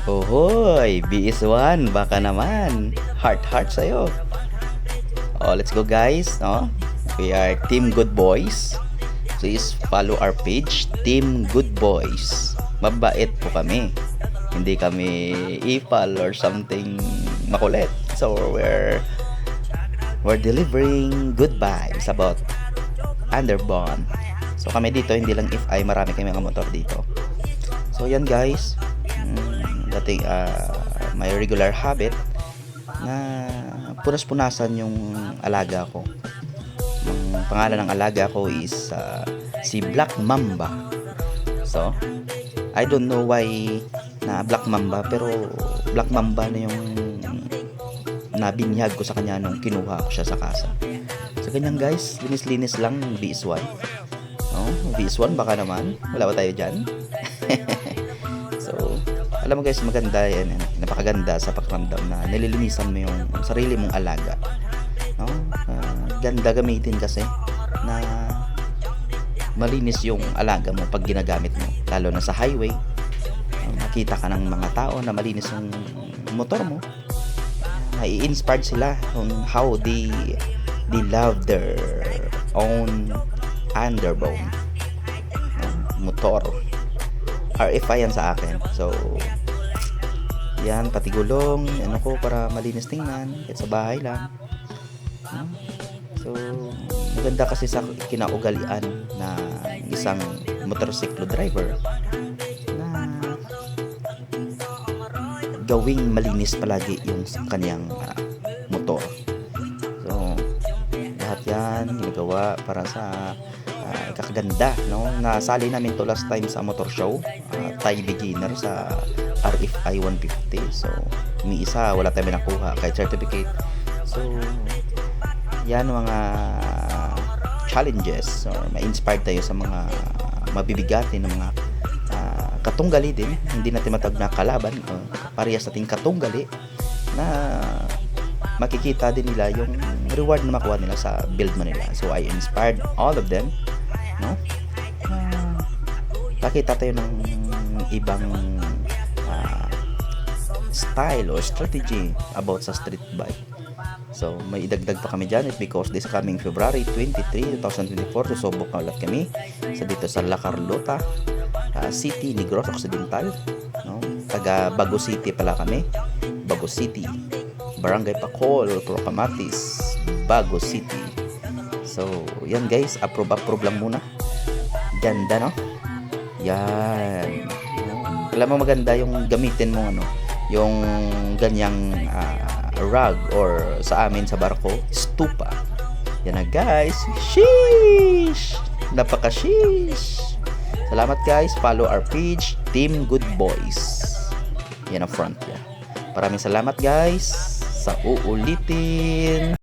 Ohoy, BS1, baka naman. Heart sa'yo. Oh, let's go guys, no? We are Team Good Boys. Please follow our page, Team Good Boys. Mabait po kami. Hindi kami ipal or something makulit. So, we're delivering good vibes about Underbond. So, kami dito, hindi lang if ay marami kami mga motor dito. So, yan guys. Dating may regular habit na punas-punasan yung alaga ko. Ang pangalan ng alaga ko is si Black Mamba. So, I don't know why na Black Mamba, pero Black Mamba na yung nabinyag ko sa kanya nung kinuha ko siya sa kasa. So, ganyan guys, linis-linis lang ng VS1. Oh, VS1 baka naman, wala ba tayo dyan? So, alam mo guys, maganda yan, napakaganda sa pakiramdam na nililinisan mo yung sarili mong alaga, no? Ganda gamitin kasi na malinis yung alaga mo pag ginagamit mo, lalo na sa highway. Makita ka ng mga tao na malinis yung motor mo, i-inspired sila on how they love their own underbone, motor. RFI yan sa akin. So, yan, pati gulong, ano ko, para malinis tingnan, kahit sa bahay lang. So, maganda kasi sa kinaugalian na isang motorsiklo driver na gawing malinis palagi yung kanyang motor. So, lahat yan ginagawa para sa kakaganda, no? Nasali namin to last time sa motor show, Thai beginner sa RFI 150. So, may isa wala tayo nakuha kahit certificate. So, yan mga challenges or ma-inspired tayo sa mga mabibigatin ng mga katunggali din. Hindi natin matawag na kalaban, parehas nating katunggali na makikita din nila yung reward na makuha nila sa build mo nila. So, I inspired all of them, no? Pakita tayo ng ibang style or strategy about sa street bike. So, may idagdag pa kami dyan because this coming February 23, 2024, susubok na ulit kami dito sa La Carlota City, Negros Occidental, no? Taga Bago City pala kami. Bago City, Barangay Pacol, Procamatis, Bago City. So, yan guys, approve lang muna. Ganda, no? Yan. Alam mo, maganda yung gamitin mo, yung ganyang rug or sa amin sa barko, stupa. Yan na guys. Sheesh! Napaka-sheesh! Salamat guys. Follow our page, Team Good Boys. Yan ang front niya. Maraming salamat guys sa uulitin.